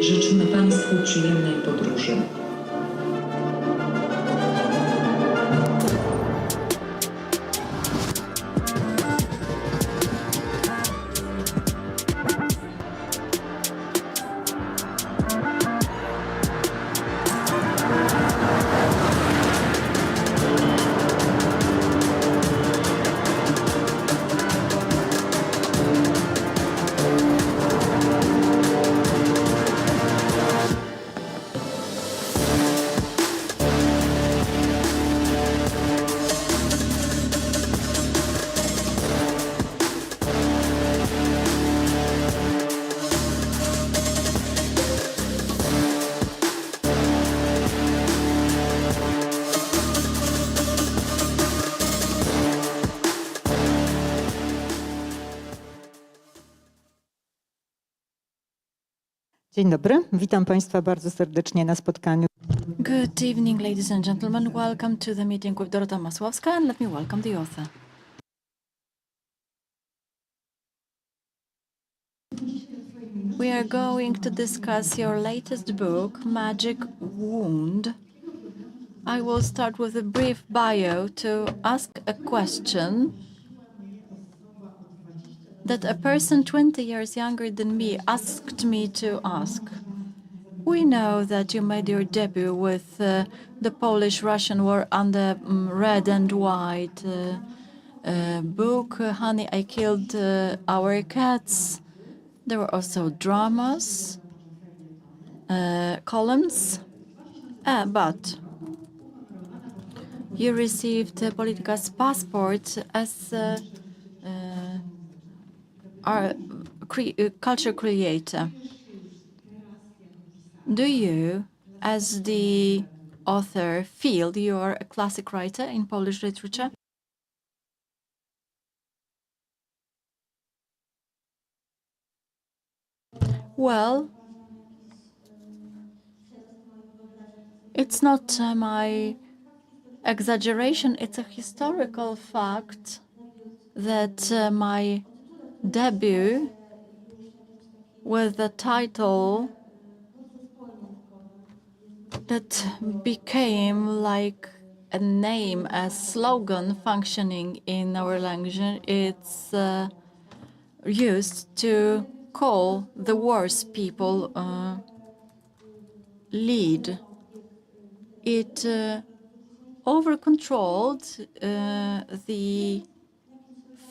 Życzymy Państwu przyjemnej podróży. Dzień dobry, witam Państwa bardzo serdecznie na spotkaniu. Good evening, ladies and gentlemen. Welcome to the meeting with Dorota Masłowska, and let me welcome the author. We are going to discuss your latest book, Magic Wound. I will start with a brief bio to ask a question that a person 20 years younger than me asked me to ask. We know that you made your debut with the Polish-Russian War under red and white book, Honey, I Killed Our Cats. There were also dramas, columns, but you received Politica's passport as our culture creator. Do you, as the author, feel you are a classic writer in Polish literature? Well, it's not my exaggeration, it's a historical fact that my debut with the title that became like a name, a slogan functioning in our language. It's used to call the wars people lead. It over-controlled the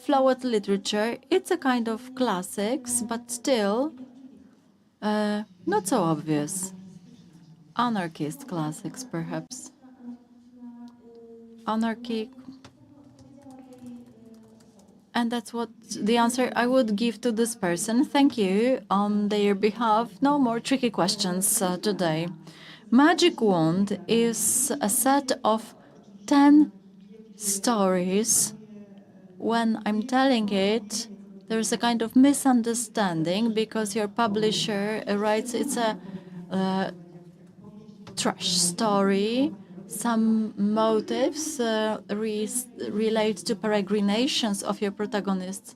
flowed literature. It's a kind of classics, but still not so obvious. Anarchist classics, perhaps. Anarchy. And that's what the answer I would give to this person. Thank you on their behalf. No more tricky questions today. Magic Wand is a set of 10 stories. When I'm telling it, there's a kind of misunderstanding because your publisher writes it's a trash story. Some motives relate to peregrinations of your protagonists.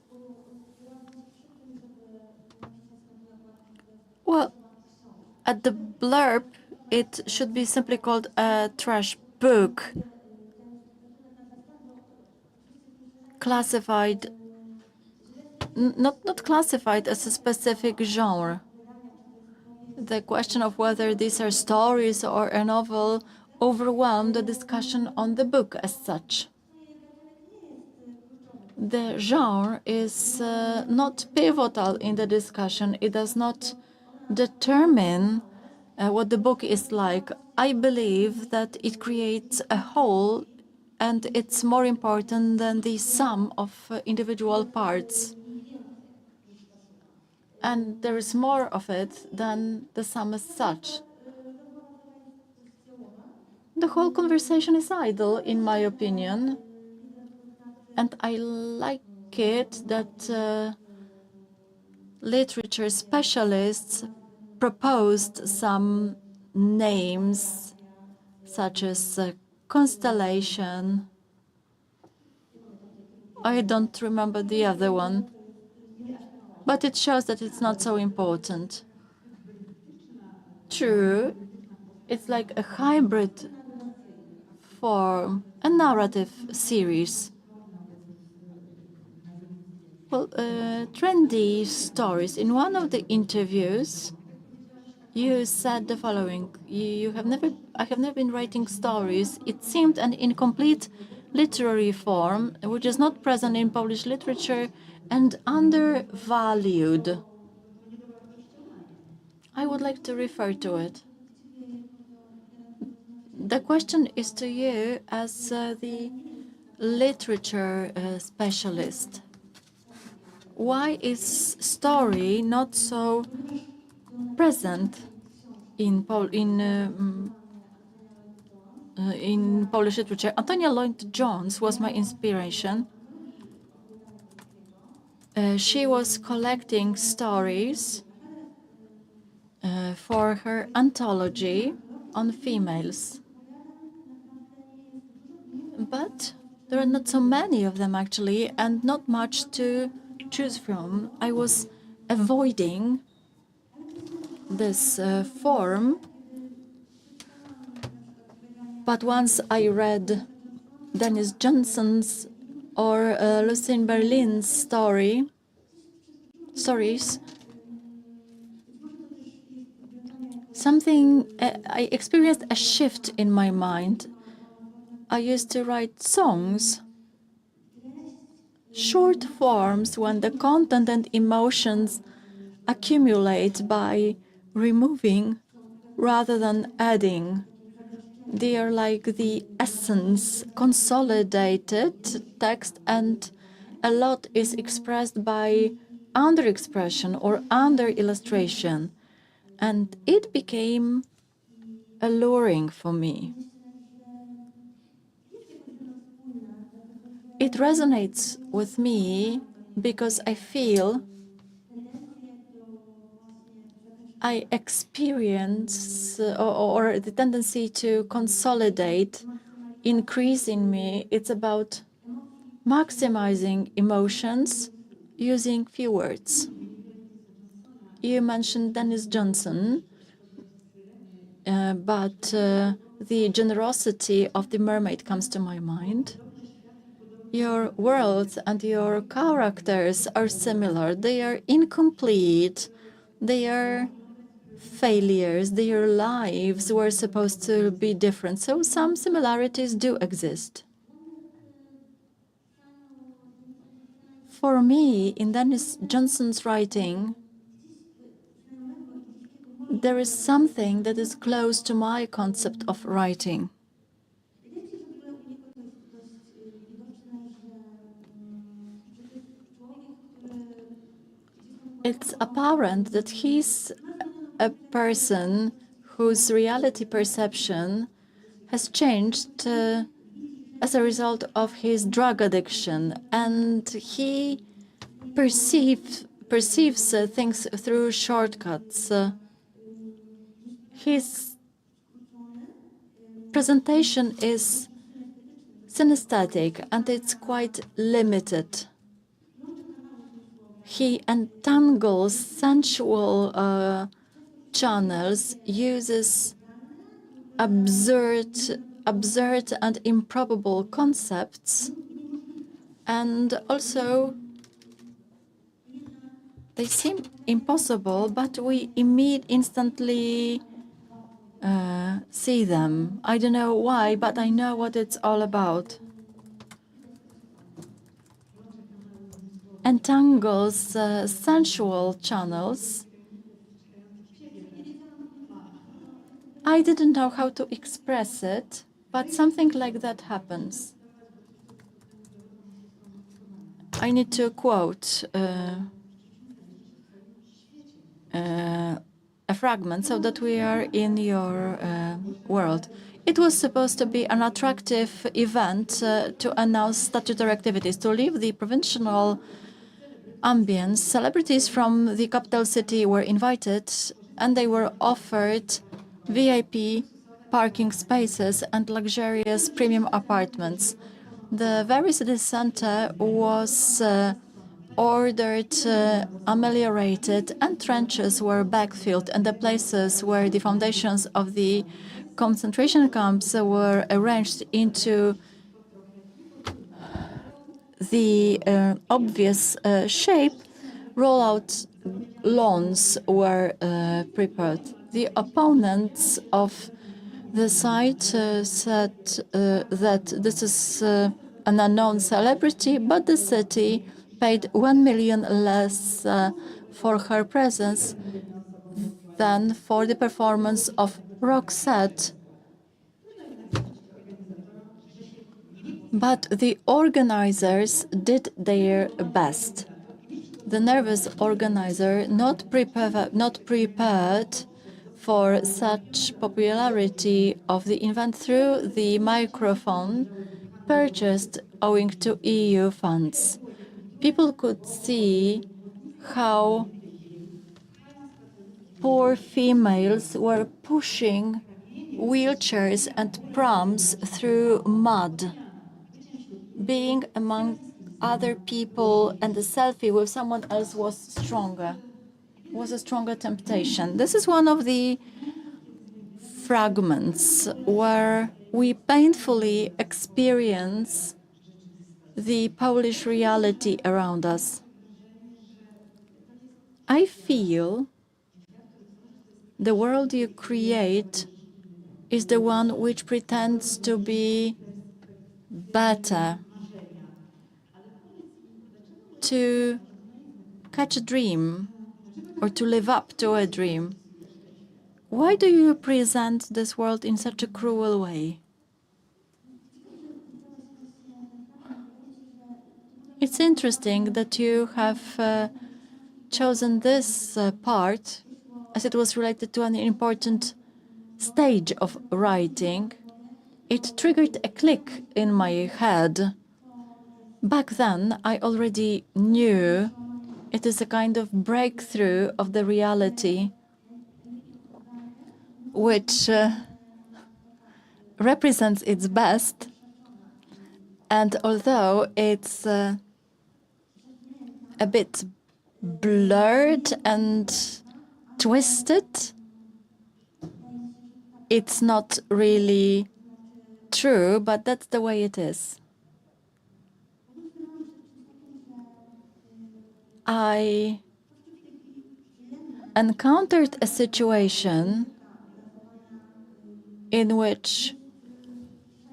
Well, at the blurb, it should be simply called a trash book, classified, not classified as a specific genre. The question of whether these are stories or a novel overwhelmed the discussion on the book as such. The genre is not pivotal in the discussion. It does not determine what the book is like. I believe that it creates a whole, and it's more important than the sum of individual parts. And there is more of it than the sum as such. The whole conversation is idle, in my opinion. And I like it that literature specialists proposed some names, such as Constellation. I don't remember the other one, but it shows that it's not so important. true. It's like a hybrid form, a narrative series. Well, trendy stories. In one of the interviews, you said the following: I have never been writing stories. It seemed an incomplete literary form, which is not present in Polish literature and undervalued. I would like to refer to it. The question is to you as the literature specialist. Why is story not so present in Polish literature? Antonia Lloyd-Jones was my inspiration. She was collecting stories for her anthology on females. But there are not so many of them actually, and not much to choose from. I was avoiding this form, but once I read Dennis Johnson's or Lucien Berlin's stories, I experienced a shift in my mind. I used to write songs, short forms, when the content and emotions accumulate by removing rather than adding. They are like the essence, consolidated text, and a lot is expressed by under-expression or under-illustration. And it became alluring for me. It resonates with me because I feel I experience or the tendency to consolidate increase in me. It's about maximizing emotions using few words. You mentioned Dennis Johnson, but the generosity of the mermaid comes to my mind. Your worlds and your characters are similar. They are incomplete. They are failures. Their lives were supposed to be different. So some similarities do exist. For me, in Dennis Johnson's writing, there is something that is close to my concept of writing. It's apparent that he's a person whose reality perception has changed as a result of his drug addiction, and he perceives things through shortcuts. His presentation is synesthetic, and it's quite limited. He entangles sensual channels, uses absurd and improbable concepts, and also they seem impossible, but we instantly see them. I don't know why, but I know what it's all about. Entangles sensual channels. I didn't know how to express it, but something like that happens. I need to quote a fragment so that we are in your world. It was supposed to be an attractive event to announce statutory activities. To leave the provincial ambience, celebrities from the capital city were invited, and they were offered VIP parking spaces and luxurious premium apartments. The very city center was ordered, ameliorated, and trenches were backfilled, and the places where the foundations of the concentration camps were arranged into the obvious shape, rollout lawns were prepared. The opponents of the site said that this is an unknown celebrity, but the city paid 1 million less for her presence than for the performance of Roxette. But the organizers did their best. The nervous organizer, not prepared for such popularity of the event through the microphone, purchased owing to EU funds. People could see how poor females were pushing wheelchairs and prams through mud. Being among other people and the selfie with someone else was a stronger temptation. This is one of the fragments where we painfully experience the Polish reality around us. I feel the world you create is the one which pretends to be better, to catch a dream or to live up to a dream. Why do you present this world in such a cruel way? It's interesting that you have chosen this part as it was related to an important stage of writing. It triggered a click in my head. Back then, I already knew it is a kind of breakthrough of the reality which represents its best. And although it's a bit blurred and twisted, it's not really true, but that's the way it is. I encountered a situation in which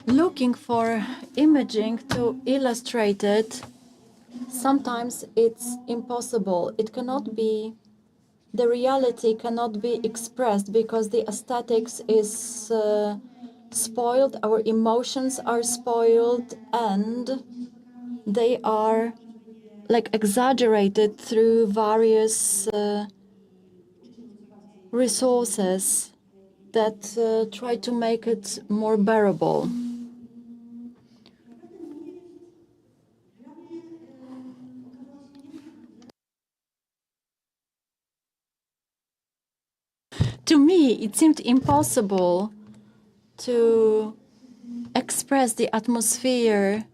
looking for imaging to illustrate it, sometimes it's impossible. It cannot be, the reality cannot be expressed because the aesthetics is spoiled, our emotions are spoiled, and they are like exaggerated through various resources that try to make it more bearable. To me, it seemed impossible to express the atmosphere,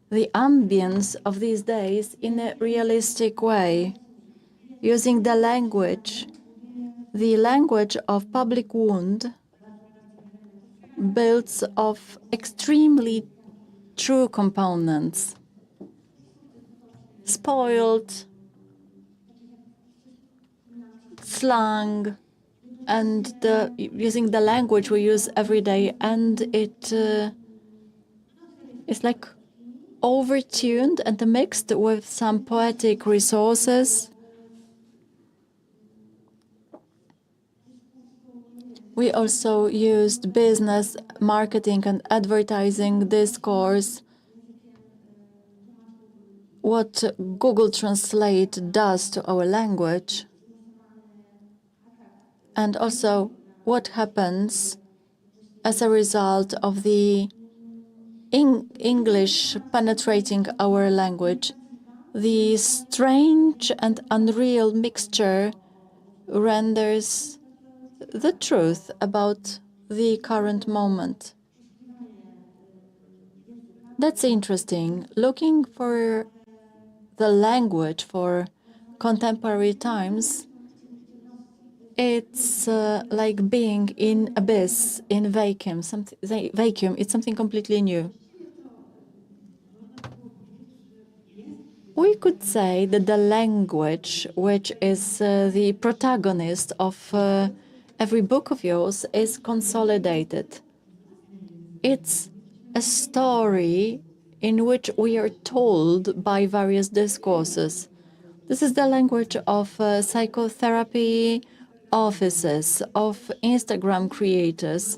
the ambience of these days in a realistic way, using the language of public wound, built of extremely true components, spoiled slang, and using the language we use every day, and it is like overtuned and mixed with some poetic resources. We also used business, marketing, and advertising discourse. What Google Translate does to our language, and also what happens as a result of the English penetrating our language. The strange and unreal mixture renders the truth about the current moment. That's interesting. Looking for the language for contemporary times, it's like being in abyss, in vacuum. Vacuum, it's something completely new. We could say that the language, which is the protagonist of every book of yours, is consolidated. It's a story in which we are told by various discourses. This is the language of psychotherapy offices, of Instagram creators.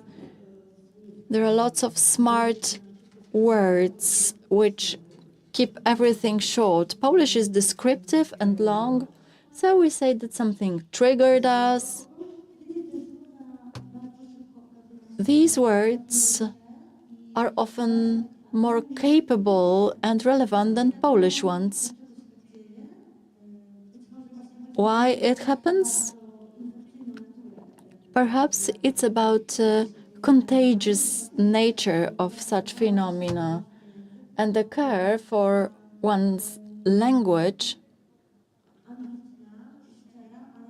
There are lots of smart words which keep everything short. Polish is descriptive and long, so we say that something triggered us. These words are often more capable and relevant than Polish ones. Why it happens? Perhaps it's about contagious nature of such phenomena and the care for one's language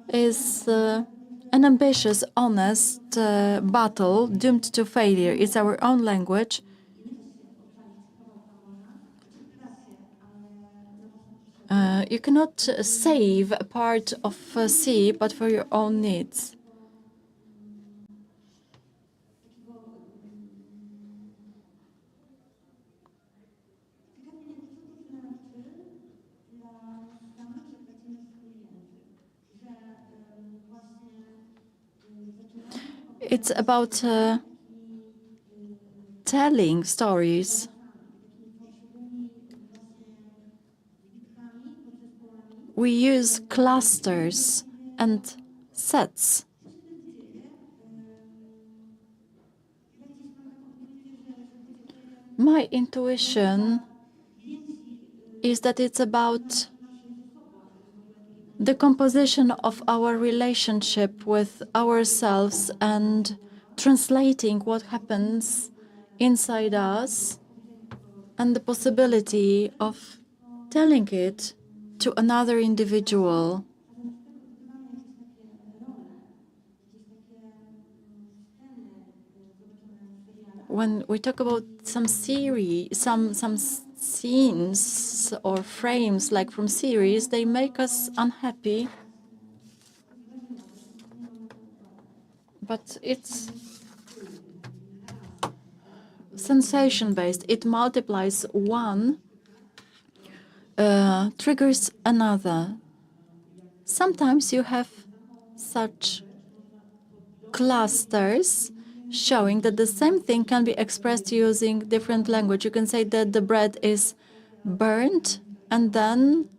is an ambitious, honest battle doomed to failure. It's our own language. You cannot save a part of sea, but for your own needs. It's about telling stories. We use clusters and sets. My intuition is that it's about the composition of our relationship with ourselves and translating what happens inside us and the possibility of telling it to another individual. When we talk about some series, some scenes or frames like from series, they make us unhappy. But it's sensation-based. It multiplies one, triggers another. Sometimes you have such clusters showing that the same thing can be expressed using different language. You can say that the bread is burnt, and then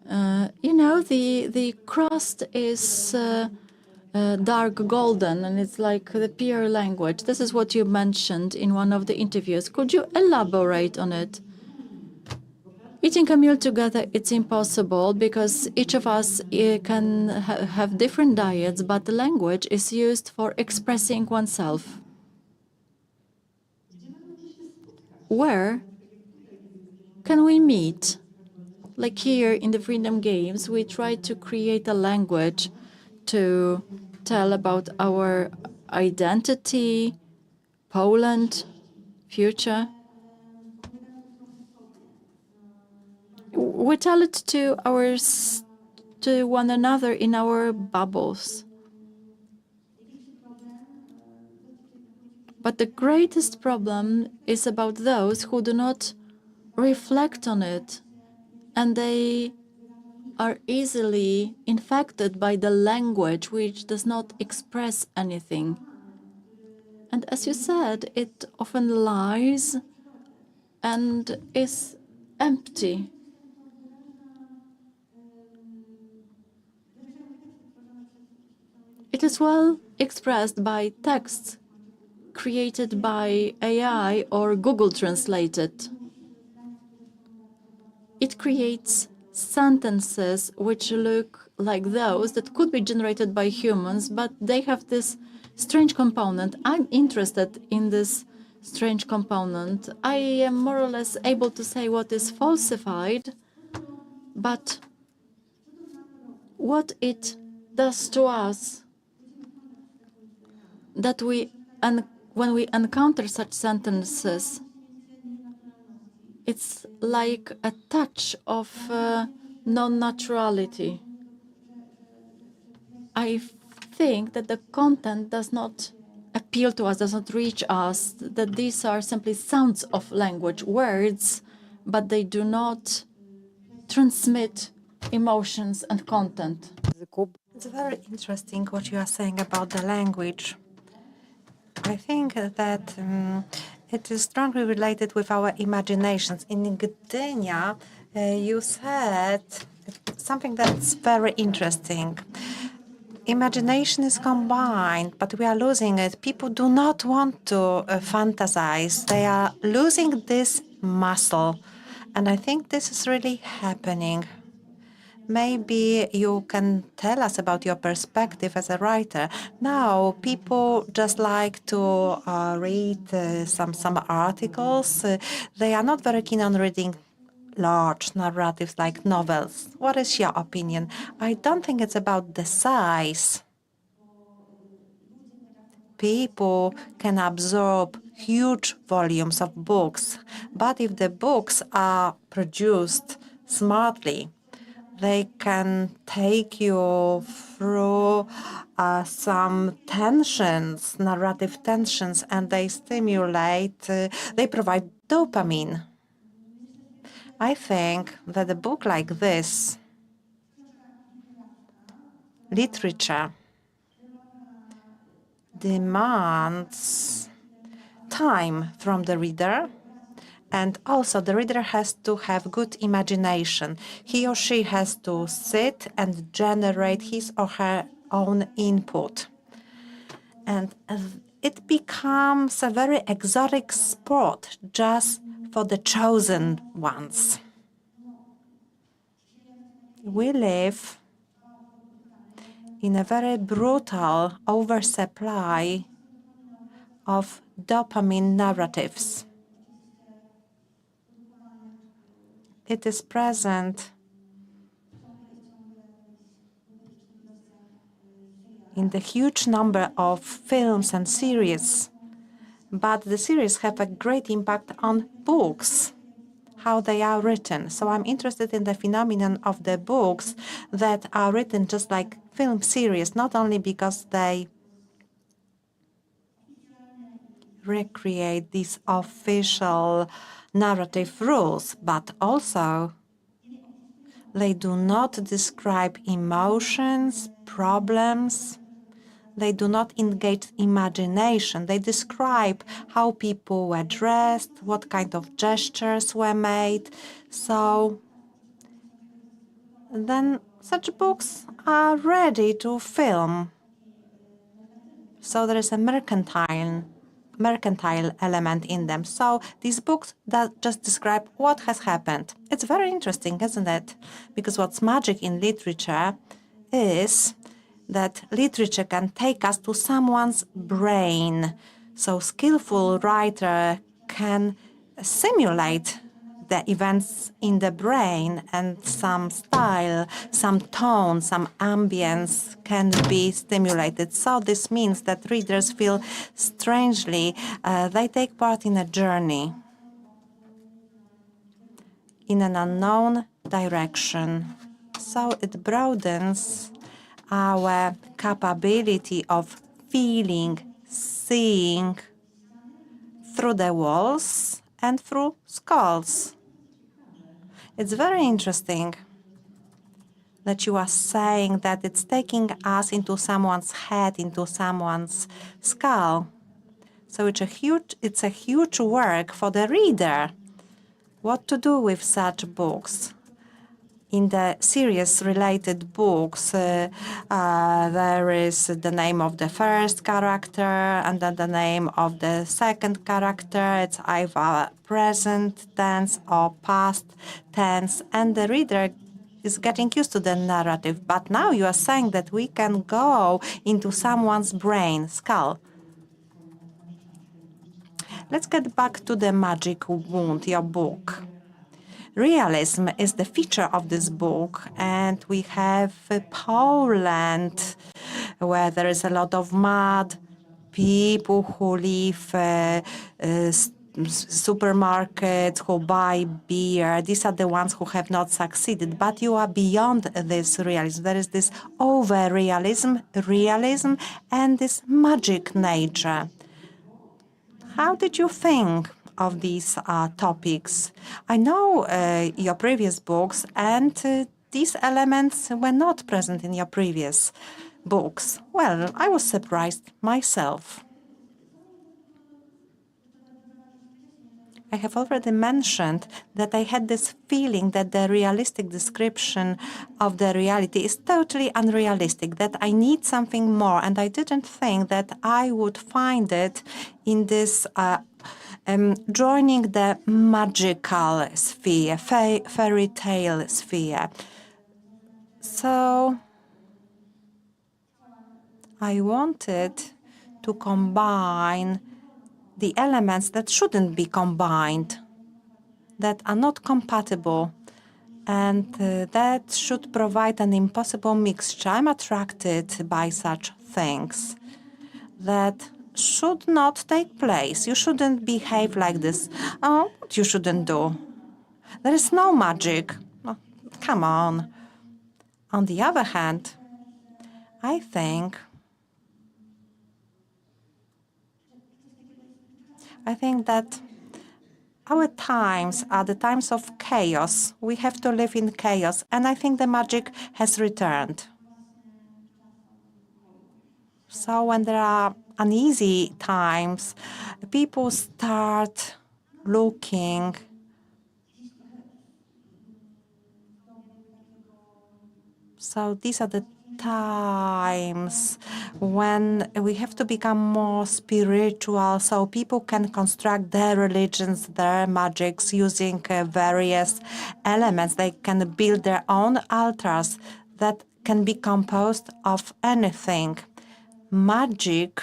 the crust is dark golden, and it's like the pure language. This is what you mentioned in one of the interviews. Could you elaborate on it? Eating a meal together, it's impossible because each of us can have different diets, but the language is used for expressing oneself. Where can we meet? Like here in the Freedom Games, we try to create a language to tell about our identity, Poland, future. We tell it to one another in our bubbles. But the greatest problem is about those who do not reflect on it, and they are easily infected by the language which does not express anything. And as you said, it often lies and is empty. It is well expressed by texts created by AI or Google translated. It creates sentences which look like those that could be generated by humans, but they have this strange component. I'm interested in this strange component. I am more or less able to say what is falsified, But what it does to us, that when we encounter such sentences, it's like a touch of non-naturality. I think that the content does not appeal to us, does not reach us, that these are simply sounds of language, words, but they do not transmit emotions and content. It's very interesting what you are saying about the language. I think that it is strongly related with our imaginations. In Gdynia, you said something that's very interesting. Imagination is combined, but we are losing it. People do not want to fantasize. They are losing this muscle. And I think this is really happening. Maybe you can tell us about your perspective as a writer. Now, people just like to read some articles. They are not very keen on reading large narratives like novels. What is your opinion? I don't think it's about the size. People can absorb huge volumes of books, but if the books are produced smartly, they can take you through some tensions, narrative tensions, and they stimulate, they provide dopamine. I think that a book like this, literature, demands time from the reader. And also, the reader has to have good imagination. He or she has to sit and generate his or her own input. And it becomes a very exotic sport just for the chosen ones. We live in a very brutal oversupply of dopamine narratives. It is present in the huge number of films and series, but the series have a great impact on books, how they are written. So I'm interested in the phenomenon of the books that are written just like film series, not only because they recreate these official narrative rules, but also they do not describe emotions, problems. They do not engage imagination. They describe how people were dressed, what kind of gestures were made. So then such books are ready to film. So there is a mercantile element in them. So these books that just describe what has happened. It's very interesting, isn't it? Because what's magic in literature is that literature can take us to someone's brain. So skillful writer can simulate the events in the brain, and some style, some tone, some ambience can be stimulated. So this means that readers feel strangely, they take part in a journey in an unknown direction. So it broadens our capability of feeling, seeing through the walls and through skulls. It's very interesting that you are saying that it's taking us into someone's head, into someone's skull. So it's a huge work for the reader. What to do with such books? In the series-related books, there is the name of the first character and then the name of the second character. It's either present tense or past tense, and the reader is getting used to the narrative. But now you are saying that we can go into someone's brain, skull. Let's get back to the Magic Wound, your book. realism is the feature of this book, and we have Poland, where there is a lot of mud, people who leave supermarkets, who buy beer. These are the ones who have not succeeded. But you are beyond this realism. There is this over-realism, realism, and this magic nature. How did you think of these topics? I know your previous books, and these elements were not present in your previous books. Well, I was surprised myself. I have already mentioned that I had this feeling that the realistic description of the reality is totally unrealistic, that I need something more, and I didn't think that I would find it in this joining the magical sphere, fairy tale sphere. So I wanted to combine the elements that shouldn't be combined, that are not compatible, and that should provide an impossible mixture. I'm attracted by such things that should not take place. You shouldn't behave like this. Oh, what you shouldn't do? There is no magic. Oh, come on. On the other hand, I think that our times are the times of chaos. We have to live in chaos, and I think the magic has returned. So when there are uneasy times, people start looking so these are the times when we have to become more spiritual, so people can construct their religions, their magics using various elements. They can build their own altars that can be composed of anything. Magic,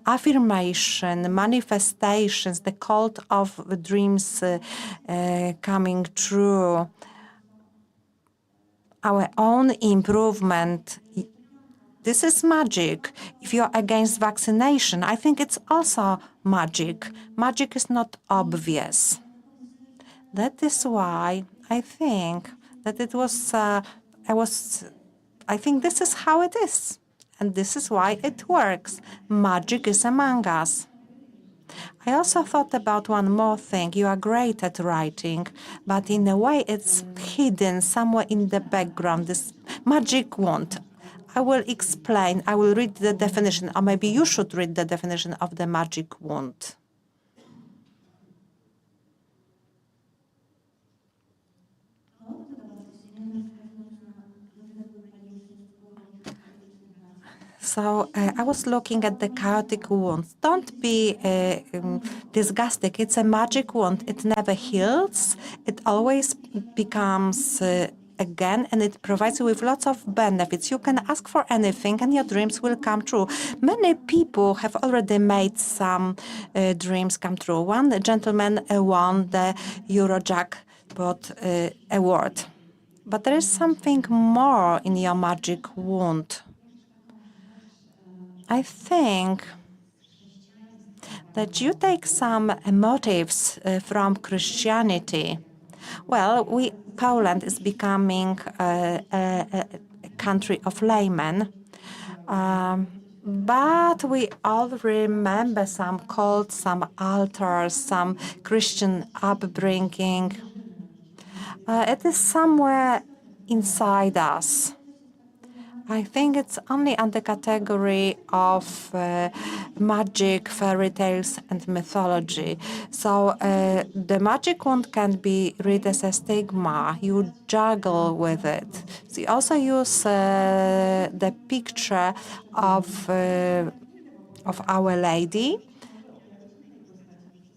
affirmation, manifestations, the cult of dreams coming true, our own improvement. This is magic. If you're against vaccination, I think it's also magic. Magic is not obvious. That is why I think that it was, I think this is how it is. And this is why it works. Magic is among us. I also thought about one more thing. You are great at writing, but in a way it's hidden somewhere in the background, this magic wand. I will explain. I will read the definition, or maybe you should read the definition of the magic wand. So I was looking at the chaotic wand. Don't be disgusted. It's a magic wand. It never heals. It always becomes again, and it provides you with lots of benefits. You can ask for anything, and your dreams will come true. Many people have already made some dreams come true. One gentleman won the Eurojackpot award. But there is something more in your magic wand. I think that you take some motives from Christianity. Well, Poland is becoming a country of laymen, but we all remember some cults, some altars, some Christian upbringing. It is somewhere inside us. I think it's only under category of magic, fairy tales, and mythology. So the magic wand can be read as a stigma. You juggle with it. So you also use the picture of Our Lady.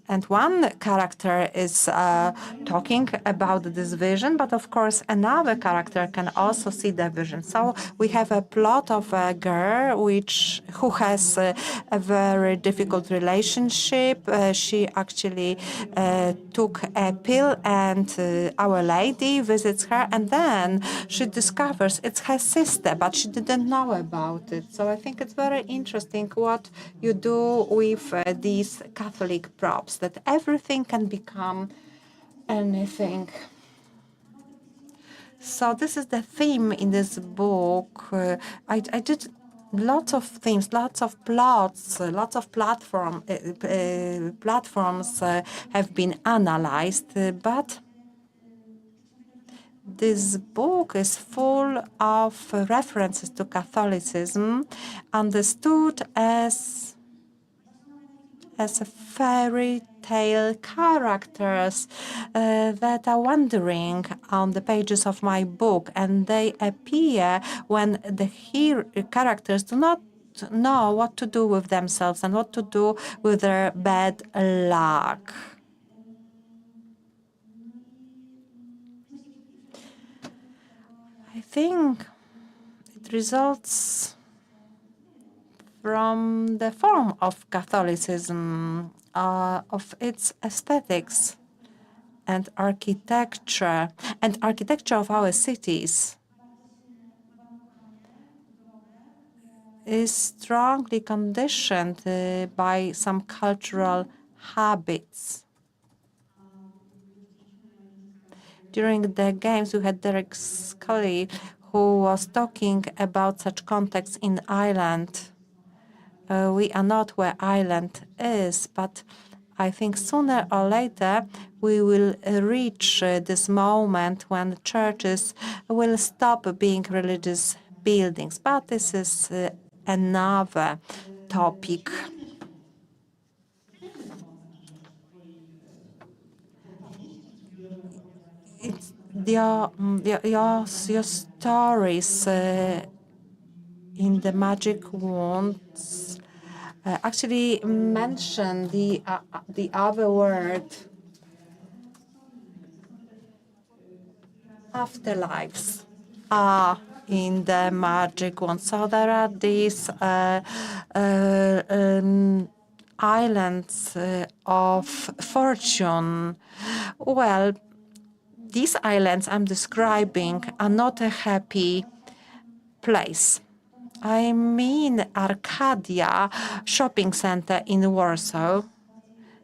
And one character is talking about this vision, but of course another character can also see the vision. So we have a plot of a girl who has a very difficult relationship. She actually took a pill, and Our Lady visits her, and then she discovers it's her sister, but she didn't know about it. So I think it's very interesting what you do with these Catholic props, that everything can become anything. So this is the theme in this book. I did lots of themes, lots of plots, lots of platforms have been analyzed, but this book is full of references to Catholicism, understood as a fairy tale characters that are wandering on the pages of my book, and they appear when the characters do not know what to do with themselves and what to do with their bad luck. I think it results from the form of Catholicism, of its aesthetics and architecture of our cities is strongly conditioned by some cultural habits. During the games, we had Derek Scully, who was talking about such contexts in Ireland. We are not where Ireland is, but I think sooner or later we will reach this moment when churches will stop being religious buildings. But this is another topic. It's your stories in the magic wands actually mention the other word, afterlives are in the magic wand. So there are these islands of fortune. Well, these islands I'm describing are not a happy place. I mean Arcadia shopping center in Warsaw.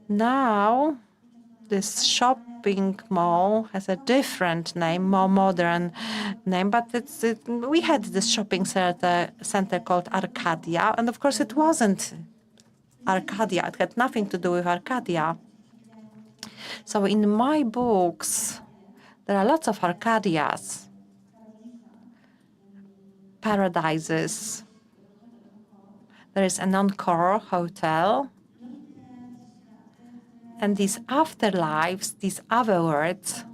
Now, this shopping mall has a different name, more modern name, but we had this shopping center called Arcadia, and of course it wasn't Arcadia. It had nothing to do with Arcadia. So in my books, there are lots of Arcadias, paradises. There is an Encore hotel. And these afterlives, these other words,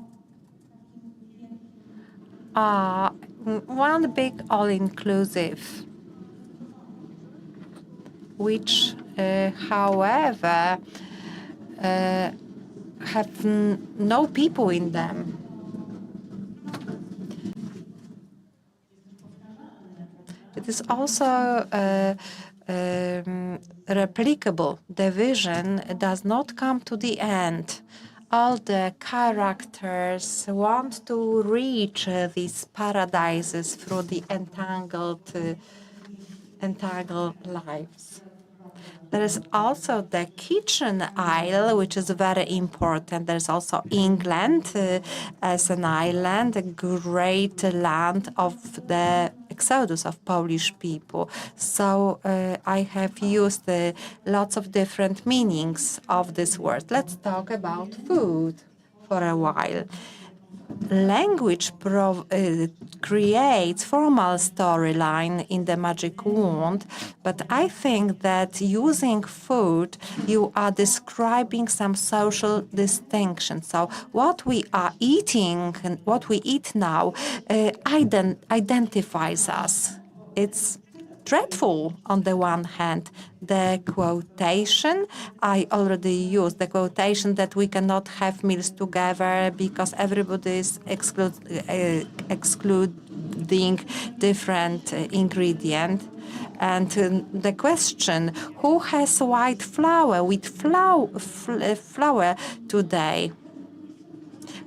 are one big all-inclusive, which, however, have no people in them. It is also replicable. The vision does not come to the end. All the characters want to reach these paradises through the entangled lives. There is also the kitchen aisle, which is very important. There's also England as an island, a great land of the exodus of Polish people. So I have used lots of different meanings of this word. Let's talk about food for a while. Language creates formal storyline in the magic wand, but I think that using food, you are describing some social distinction. So what we are eating and what we eat now identifies us. It's dreadful on the one hand. The quotation, I already used the quotation that we cannot have meals together because everybody is excluding different ingredient. And the question, who has white flour with flour today?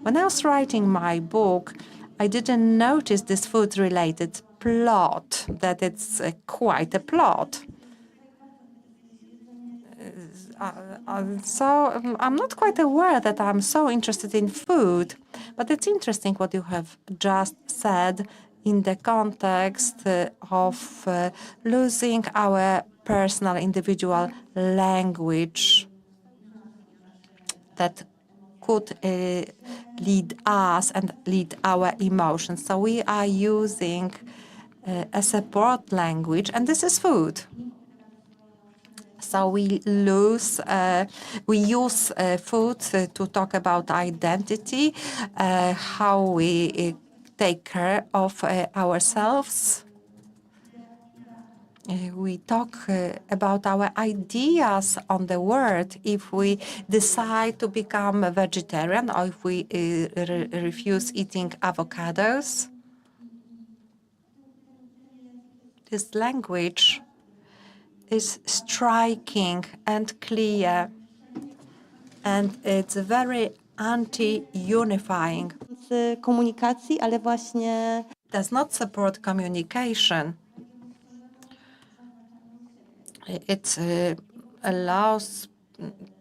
When I was writing my book, I didn't notice this food-related plot, that it's quite a plot. I'm not quite aware that I'm so interested in food, but it's interesting what you have just said in the context of losing our personal, individual language that could lead us and lead our emotions. So we are using a support language, and this is food. So we use food to talk about identity, how we take care of ourselves. We talk about our ideas on the world if we decide to become a vegetarian or if we refuse eating avocados. This language is striking and clear, and it's very anti-unifying. Komunikacji, ale właśnie Does not support communication. It allows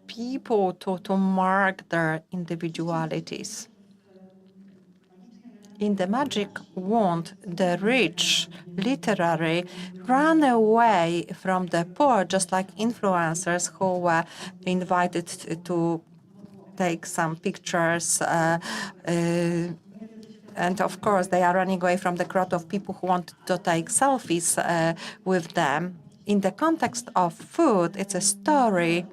people to mark their individualities. In the magic wand, the rich, literary, run away from the poor, just like influencers who were invited to take some pictures. And of course, they are running away from the crowd of people who want to take selfies with them. In the context of food, it's a story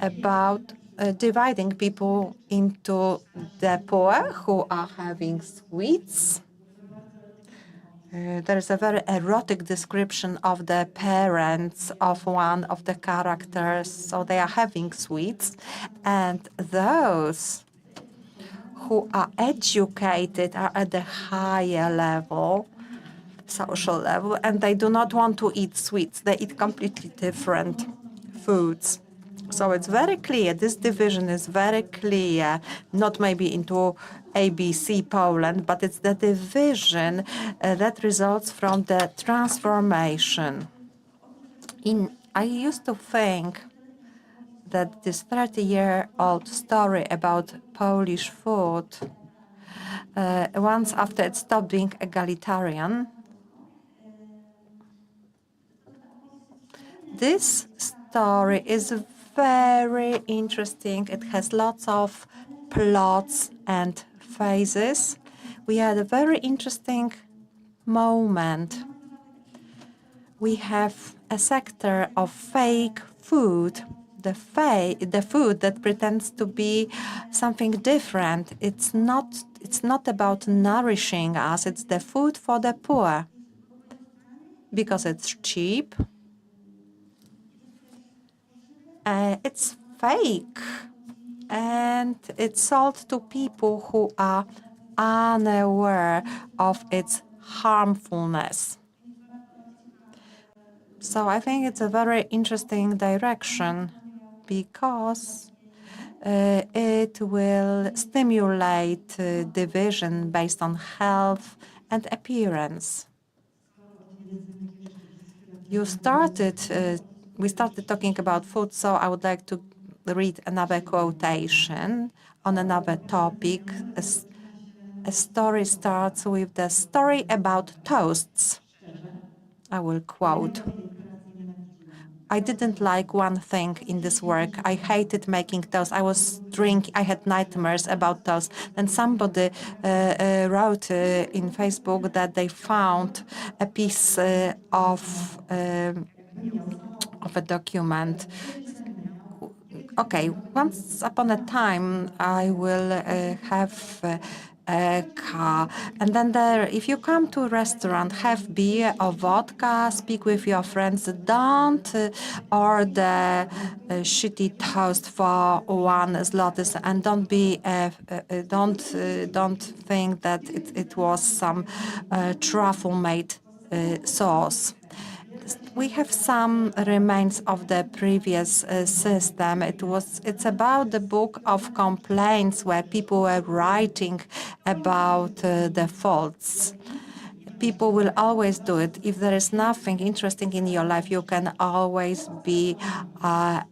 about dividing people into the poor who are having sweets. There is a very erotic description of the parents of one of the characters. So they are having sweets, and those who are educated are at the higher level, social level, and they do not want to eat sweets. They eat completely different foods. So it's very clear, this division is very clear, not maybe into ABC Poland, but it's the division that results from the transformation. I used to think that this 30-year-old story about Polish food, once after it stopped being egalitarian, this story is very interesting. It has lots of plots and phases. We had a very interesting moment. We have a sector of fake food, the food that pretends to be something different. It's not about nourishing us. It's the food for the poor because it's cheap. It's fake, and it's sold to people who are unaware of its harmfulness. So I think it's a very interesting direction because it will stimulate division based on health and appearance. We started talking about food, so I would like to read another quotation on another topic. A story starts with the story about toasts. I will quote. I didn't like one thing in this work. I hated making toast. I was drinking. I had nightmares about toast. And somebody wrote in Facebook that they found a piece of a document. Okay, once upon a time, I will have car. And then if you come to a restaurant, have beer or vodka, speak with your friends. Don't order shitty toast for 1 zloty, and don't think that it was some truffle made sauce. We have some remains of the previous system. It's about the book of complaints where people were writing about the faults. People will always do it. If there is nothing interesting in your life, you can always be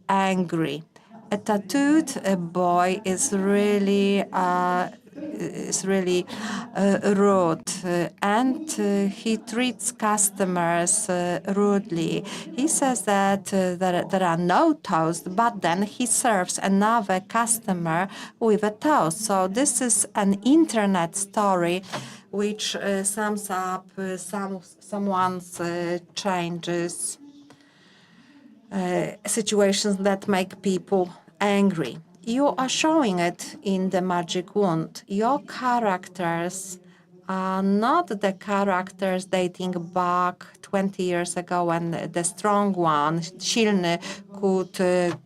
angry. A tattooed boy is really rude, and he treats customers rudely. He says that there are no toast, but then he serves another customer with a toast. So this is an internet story which sums up someone's changes, situations that make people angry. You are showing it in the Magic Wand. Your characters are not the characters dating back 20 years ago when the strong one, silny, could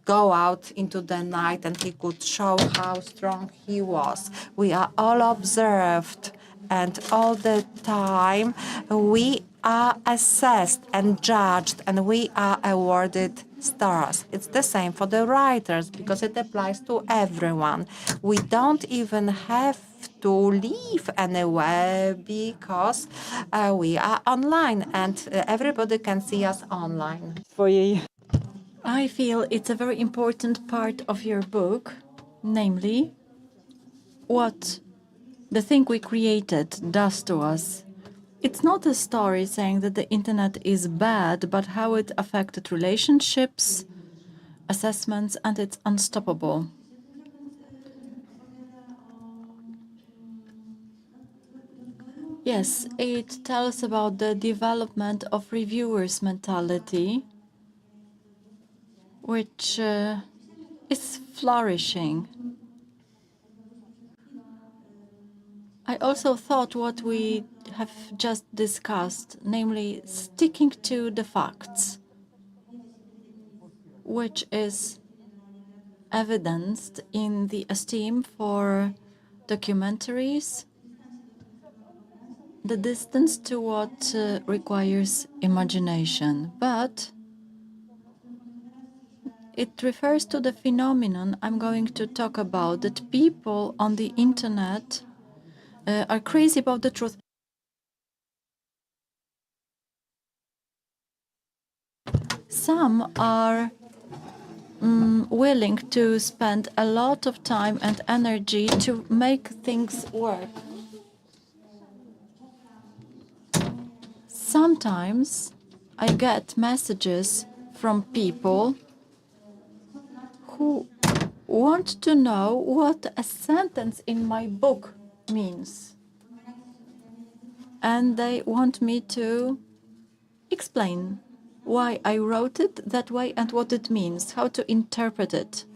go out into the night and he could show how strong he was. We are all observed, and all the time we are assessed and judged, and we are awarded stars. It's the same for the writers because it applies to everyone. We don't even have to leave anywhere because we are online, and everybody can see us online. Swojej I feel it's a very important part of your book, namely what the thing we created does to us. It's not a story saying that the internet is bad, but how it affected relationships, assessments, and it's unstoppable. Yes, it tells about the development of reviewers' mentality, which is flourishing. I also thought what we have just discussed, namely sticking to the facts, which is evidenced in the esteem for documentaries, the distance to what requires imagination. But it refers to the phenomenon I'm going to talk about, that people on the internet are crazy about the truth. Some are willing to spend a lot of time and energy to make things work. Sometimes I get messages from people who want to know what a sentence in my book means. And they want me to explain why I wrote it that way and what it means, how to interpret it.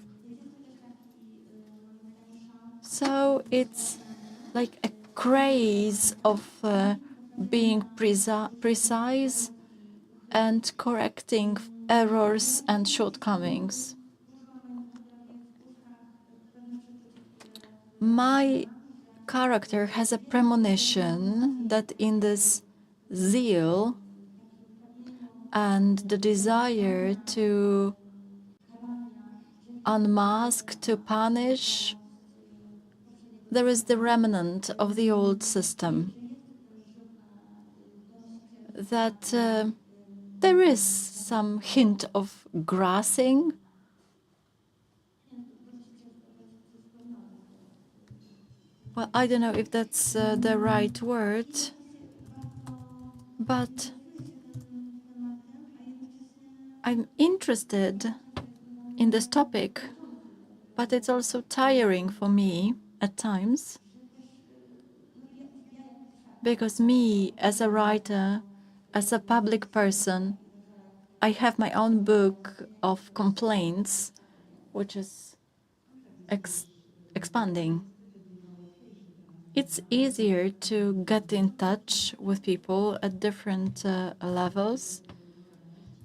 So it's like a craze of being precise and correcting errors and shortcomings. My character has a premonition that in this zeal and the desire to unmask, to punish, there is the remnant of the old system. That there is some hint of grassing. Well, I don't know if that's the right word, but I'm interested in this topic, but it's also tiring for me at times, because me as a writer, as a public person, I have my own book of complaints, which is expanding. It's easier to get in touch with people at different levels.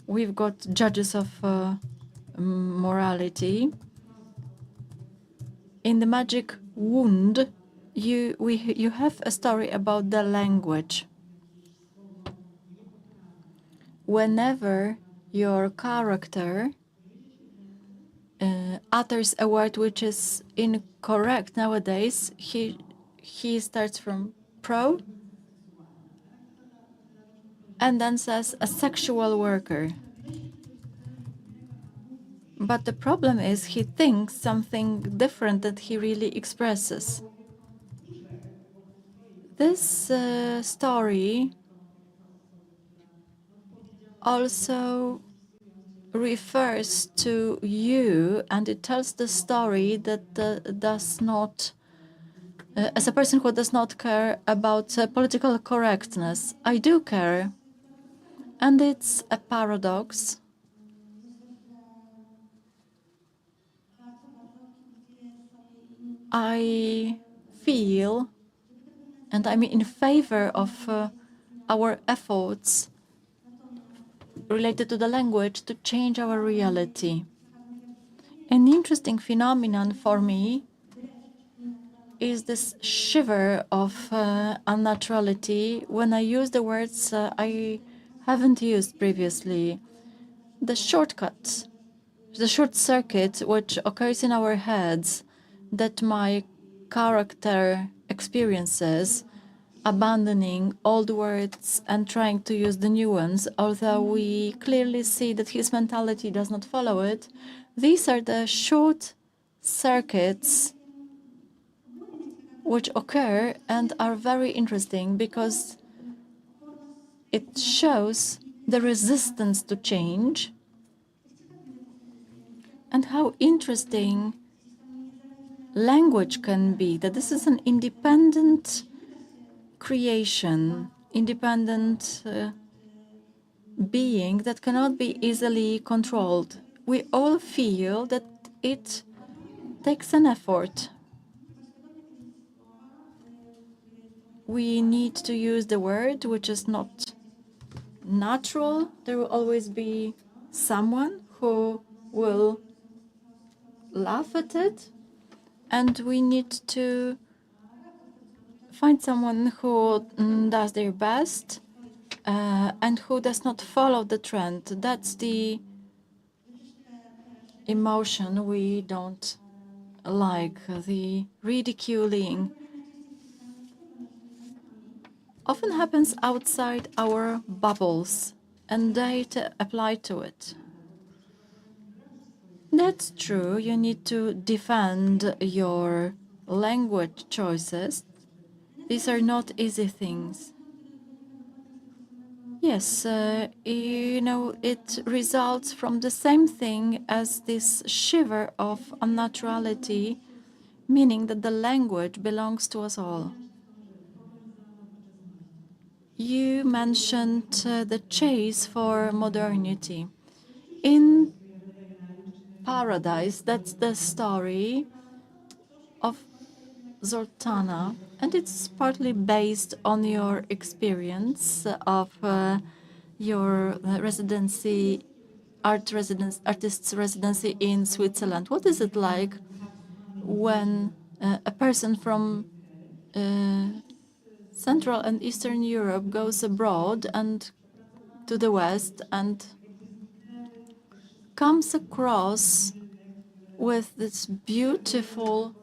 We've got judges of morality. In the magic wound, you have a story about the language. Whenever your character utters a word which is incorrect nowadays, he starts from pro and then says a sexual worker. But the problem is he thinks something different that he really expresses. This story also refers to you, and it tells the story that does not, as a person who does not care about political correctness. I do care, and it's a paradox. I feel, and I'm in favor of our efforts related to the language to change our reality. An interesting phenomenon for me is this shiver of unnaturality when I use the words I haven't used previously. The shortcut, the short circuit which occurs in our heads that my character experiences, abandoning old words and trying to use the new ones, although we clearly see that his mentality does not follow it. These are the short circuits which occur and are very interesting because it shows the resistance to change and how interesting language can be, that this is an independent creation, independent being that cannot be easily controlled. We all feel that it takes an effort. We need to use the word which is not natural. There will always be someone who will laugh at it, and we need to find someone who does their best and who does not follow the trend. That's the emotion we don't like, the ridiculing. Often happens outside our bubbles, and data apply to it. That's true. You need to defend your language choices. These are not easy things. Yes, it results from the same thing as this shiver of unnaturality, meaning that the language belongs to us all. You mentioned the chase for modernity. In Paradise, that's the story of Zoltana, and it's partly based on your experience of your artist's residency in Switzerland. What is it like when a person from Central and Eastern Europe goes abroad and to the West and comes across with this beautiful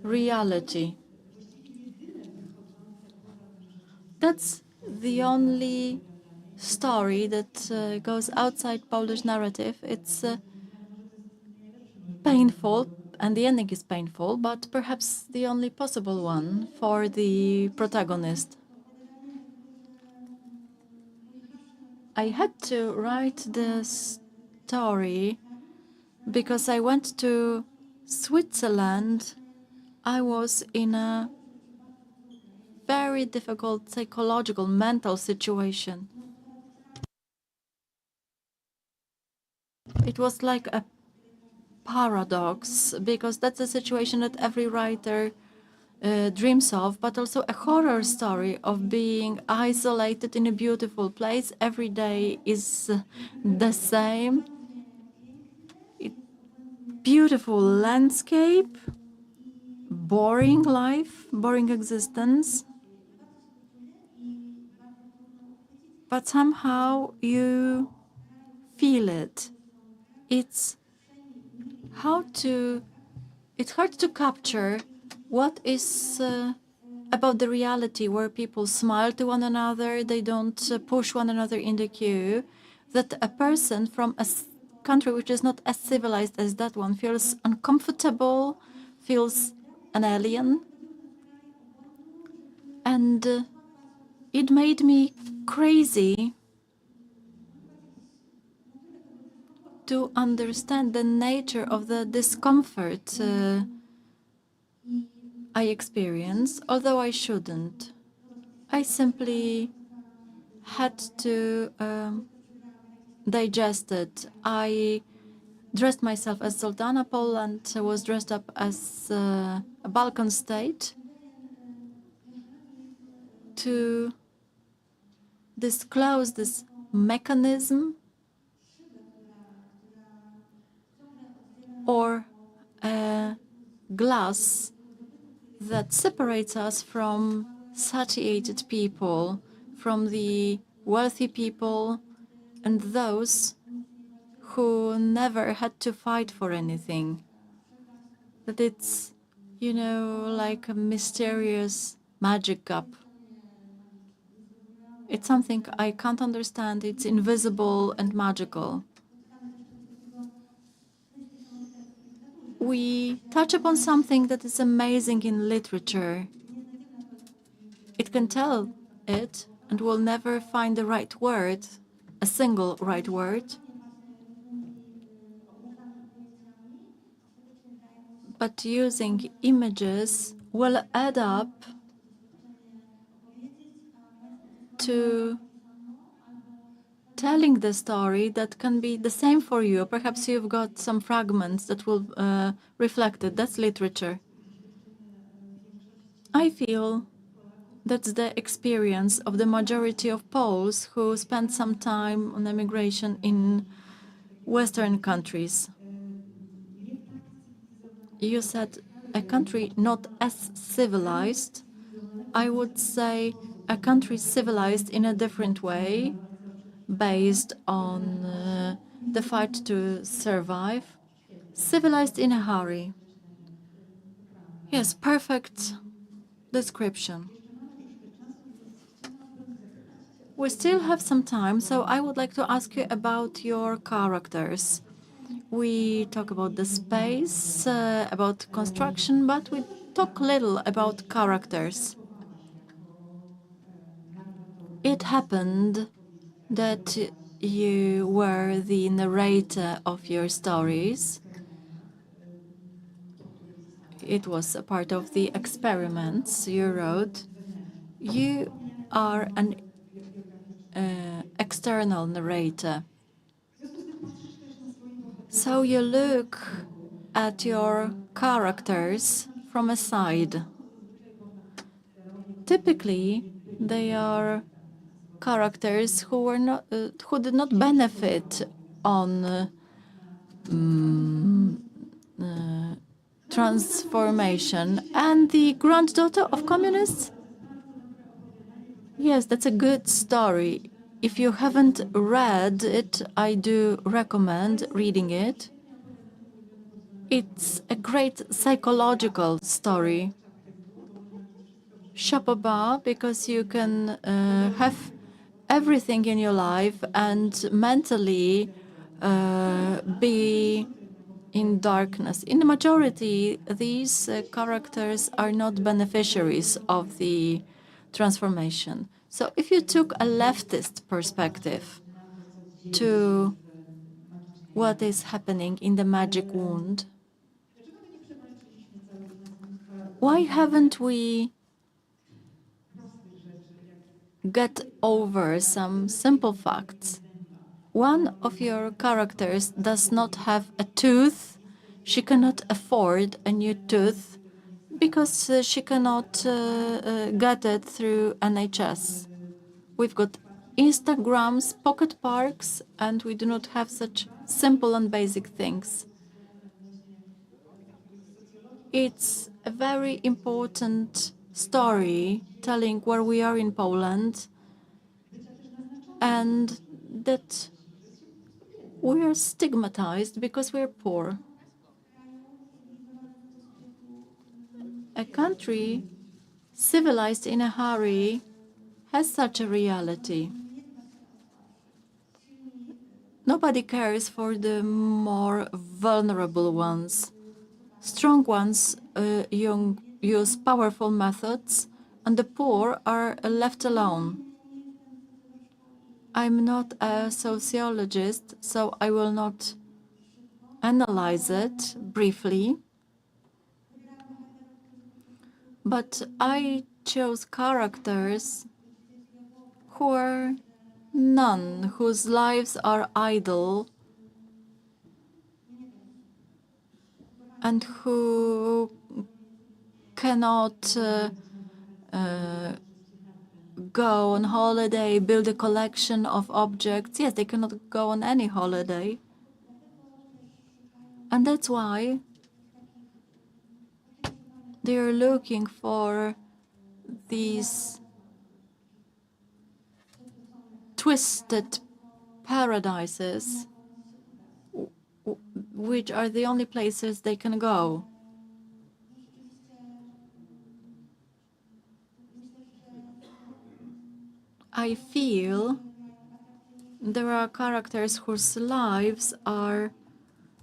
reality? That's the only story that goes outside Polish narrative. It's painful, and the ending is painful, but perhaps the only possible one for the protagonist. I had to write the story because I went to Switzerland. I was in a very difficult psychological, mental situation. it was like a paradox, because that's a situation that every writer dreams of, but also a horror story of being isolated in a beautiful place. Every day is the same. Beautiful landscape, boring life, boring existence. But somehow you feel it. It's hard to capture what is about the reality where people smile to one another, they don't push one another in the queue, that a person from a country which is not as civilized as that one feels uncomfortable, feels an alien. And it made me crazy to understand the nature of the discomfort I experience, although I shouldn't. I simply had to digest it. I dressed myself as Sultana. Poland was dressed up as a Balkan state to disclose this mechanism or a glass that separates us from satiated people, from the wealthy people and those who never had to fight for anything. That it's, you know, like a mysterious magic cup. It's something I can't understand. It's invisible and magical. We touch upon something that is amazing in literature. It can tell it and will never find the right word, a single right word. But using images will add up to telling the story that can be the same for you. Perhaps you've got some fragments that will reflect it. That's literature. I feel that's the experience of the majority of Poles who spent some time on emigration in Western countries. You said a country not as civilized. I would say a country civilized in a different way, based on the fight to survive. Civilized in a hurry. Yes, perfect description. We still have some time, so I would like to ask you about your characters. We talk about the space, about construction, but we talk little about characters. It happened that you were the narrator of your stories. It was a part of the experiments you wrote. You are an external narrator. So you look at your characters from a side. Typically, they are characters who did not benefit on transformation. And the granddaughter of communists? Yes, that's a good story. If you haven't read it, I do recommend reading it. It's a great psychological story. Chapeau, because you can have everything in your life and mentally be in darkness. In the majority, these characters are not beneficiaries of the transformation. So if you took a leftist perspective to what is happening in the magic wound, why haven't we get over some simple facts? one of your characters does not have a tooth. She cannot afford a new tooth because she cannot get it through NHS. We've got Instagrams, pocket parks, and we do not have such simple and basic things. It's a very important story telling where we are in Poland and that we are stigmatized because we're poor. A country civilized in a hurry has such a reality. Nobody cares for the more vulnerable ones. Strong ones use powerful methods, and the poor are left alone. I'm not a sociologist, so I will not analyze it briefly. But I chose characters who are none, whose lives are idle, and who cannot go on holiday, build a collection of objects. Yes, they cannot go on any holiday. And that's why they're looking for these twisted paradises, which are the only places they can go. I feel there are characters whose lives are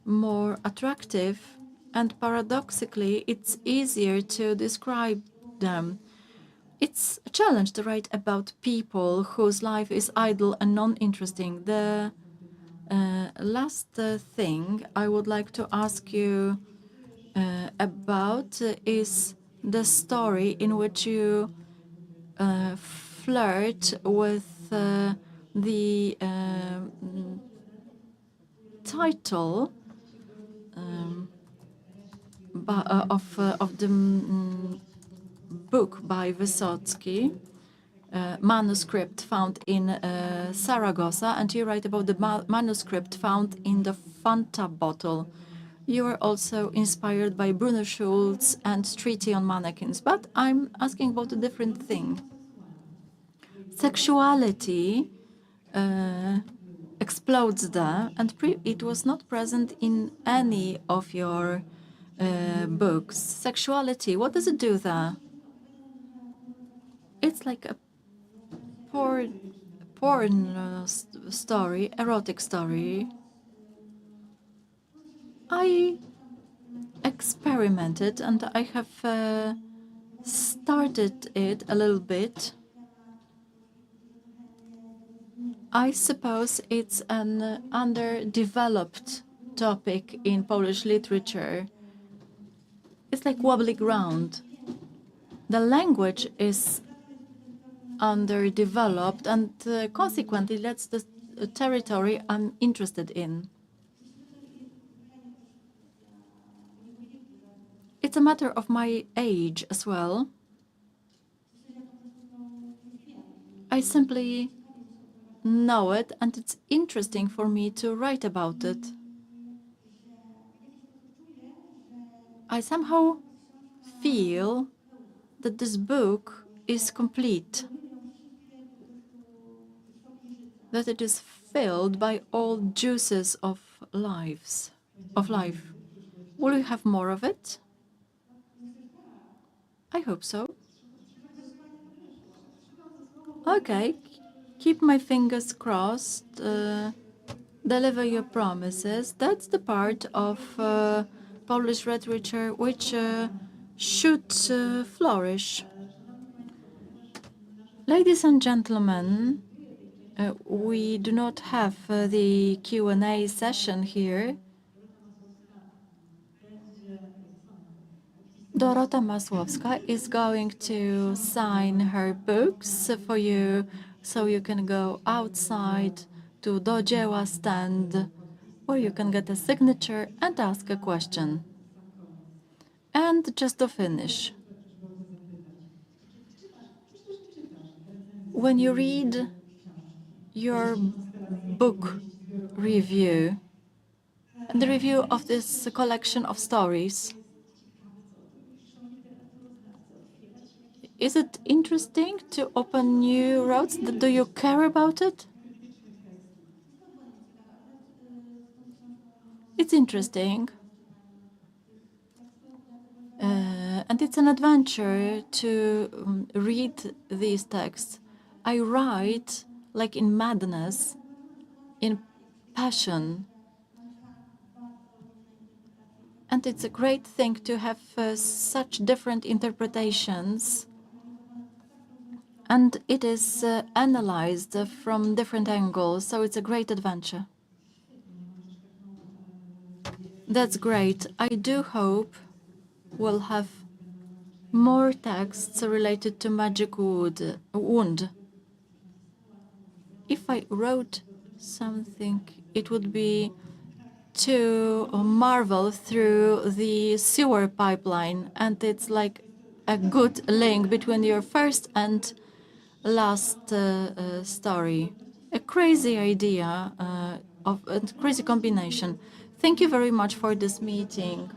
more attractive, and paradoxically, it's easier to describe them. It's a challenge to write about people whose life is idle and non-interesting. The last thing I would like to ask you about is the story in which you flirt with the title of the book by Vysotsky, manuscript found in Saragossa, and you write about the manuscript found in the Fanta bottle. You are also inspired by Bruno Schulz and Treaty on Mannequins, but I'm asking about a different thing. Sexuality explodes there, and it was not present in any of your books. Sexuality, what does it do there? It's like a porn story, erotic story. I experimented and I have started it a little bit. I suppose it's an underdeveloped topic in Polish literature. It's like wobbly ground. The language is underdeveloped, and consequently, that's the territory I'm interested in. It's a matter of my age as well. I simply know it, and it's interesting for me to write about it. I somehow feel that this book is complete, that it is filled by all juices of life. Will we have more of it? I hope so. Okay, keep my fingers crossed. Deliver your promises. That's the part of Polish literature which should flourish. Ladies and gentlemen, we do not have the Q&A session here. Dorota Masłowska is going to sign her books for you, so you can go outside to do dzieła stand, where you can get a signature and ask a question. And just to finish, when you read your book review, the review of this collection of stories, is it interesting to open new roads? Do you care about it? It's interesting. And it's an adventure to read these texts. I write like in madness, in passion. And it's a great thing to have such different interpretations. And it is analyzed from different angles, so it's a great adventure. That's great. I do hope we'll have more texts related to Magic Wound. If I wrote something, it would be to marvel through the sewer pipeline, and it's like a good link between your first and last story. A crazy idea of a crazy combination. Thank you very much for this meeting.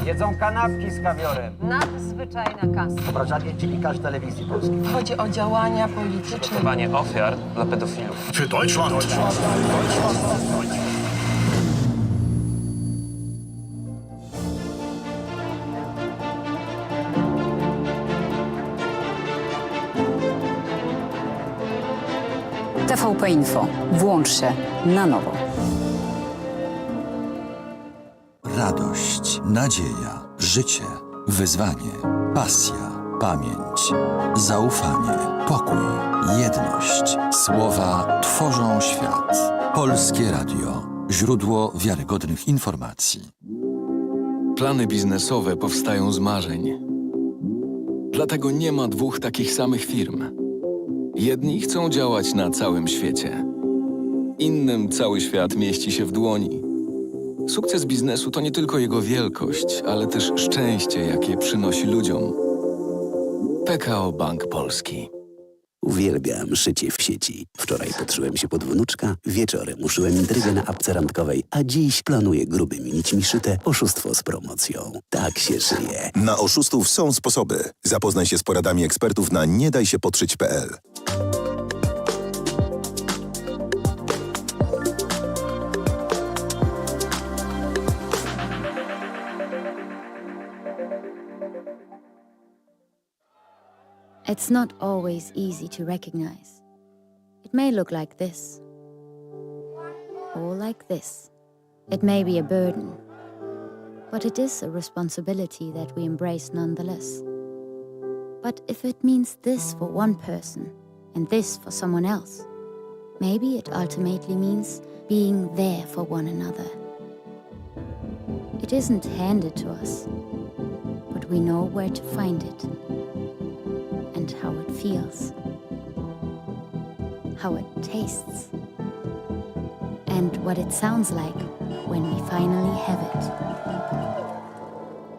Jedzą kanapki z kawiorem. Nadzwyczajna kasa. Obrażanie dziennikarz telewizji polskiej. Chodzi o działania polityczne. Przygotowanie ofiar dla pedofilów. Für Deutschland. TVP Info. Włącz się na nowo. Radość, nadzieja, życie, wyzwanie, pasja, pamięć, zaufanie, pokój, jedność. Słowa tworzą świat. Polskie Radio. Źródło wiarygodnych informacji. Plany biznesowe powstają z marzeń. Dlatego nie ma dwóch takich samych firm. Jedni chcą działać na całym świecie. Innym cały świat mieści się w dłoni. Sukces biznesu to nie tylko jego wielkość, ale też szczęście, jakie przynosi ludziom. PKO Bank Polski. Uwielbiam szycie w sieci. Wczoraj podszyłem się pod wnuczka, wieczorem uszyłem intrygę na apce randkowej, a dziś planuję grubymi nićmi szyte oszustwo z promocją. Tak się szyje. Na oszustów są sposoby. Zapoznaj się z poradami ekspertów na niedajsiepodszyć.pl. It's not always easy to recognize. It may look like this, or like this. It may be a burden, but it is a responsibility that we embrace nonetheless. But if it means this for one person and this for someone else, maybe it ultimately means being there for one another. It isn't handed to us, but we know where to find it. And how it feels, how it tastes, and what it sounds like when we finally have it.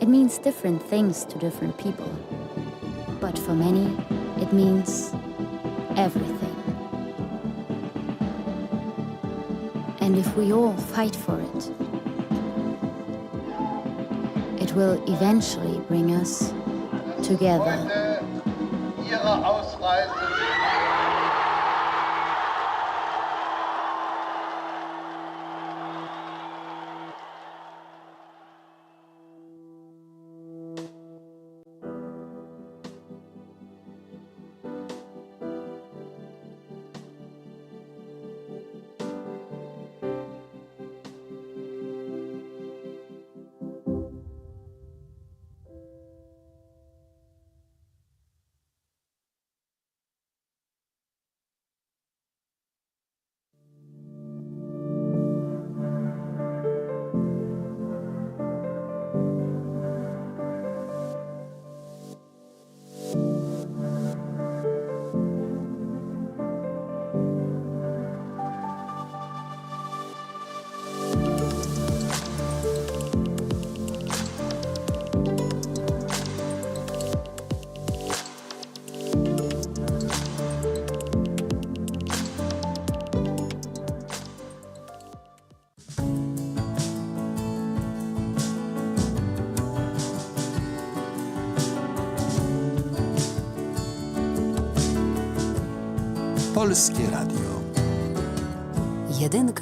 It means different things to different people, but for many, it means everything. And if we all fight for it, it will eventually bring us together. Ihre Ausreise. Polskie Radio. 1.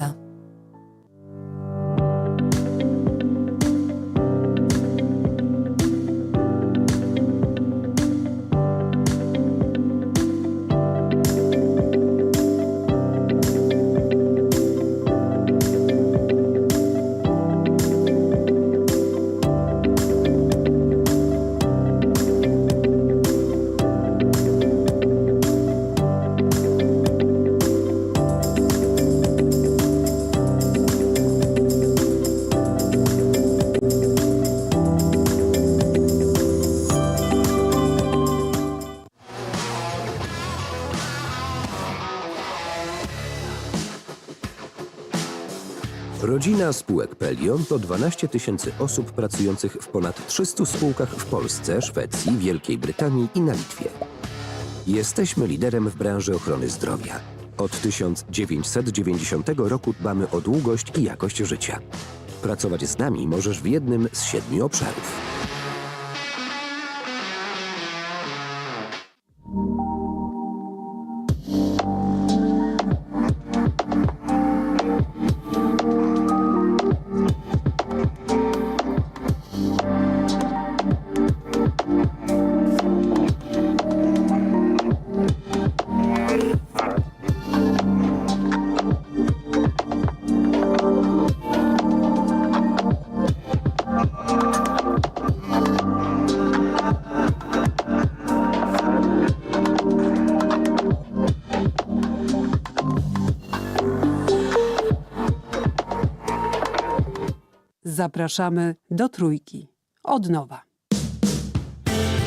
Rodzina spółek Pelion to 12 000 osób pracujących w ponad 300 spółkach w Polsce, Szwecji, Wielkiej Brytanii i na Litwie. Jesteśmy liderem w branży ochrony zdrowia. Od 1990 roku dbamy o długość i jakość życia. Pracować z nami możesz w jednym z 7 obszarów. Zapraszamy do Trójki. Od nowa.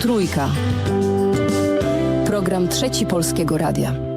Trójka. Program Trzeci Polskiego Radia.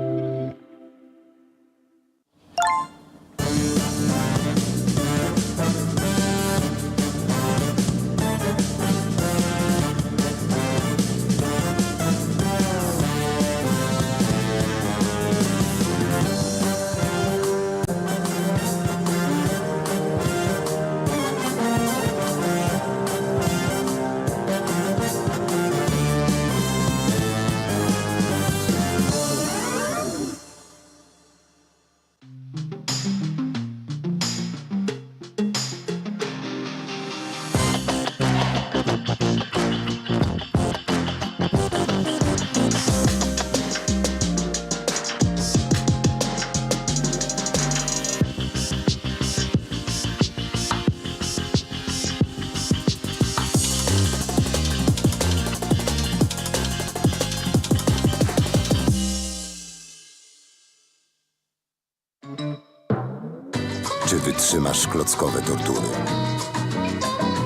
Czy wytrzymasz klockowe tortury?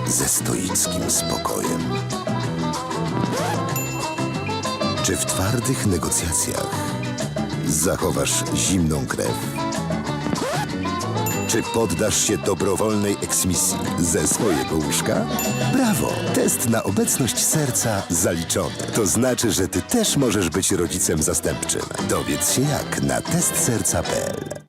Ze stoickim spokojem. Czy w twardych negocjacjach zachowasz zimną krew? Czy poddasz się dobrowolnej eksmisji ze swojego łóżka? Brawo! Test na obecność serca zaliczony. To znaczy, że ty też możesz być rodzicem zastępczym. Dowiedz się jak na testserca.pl.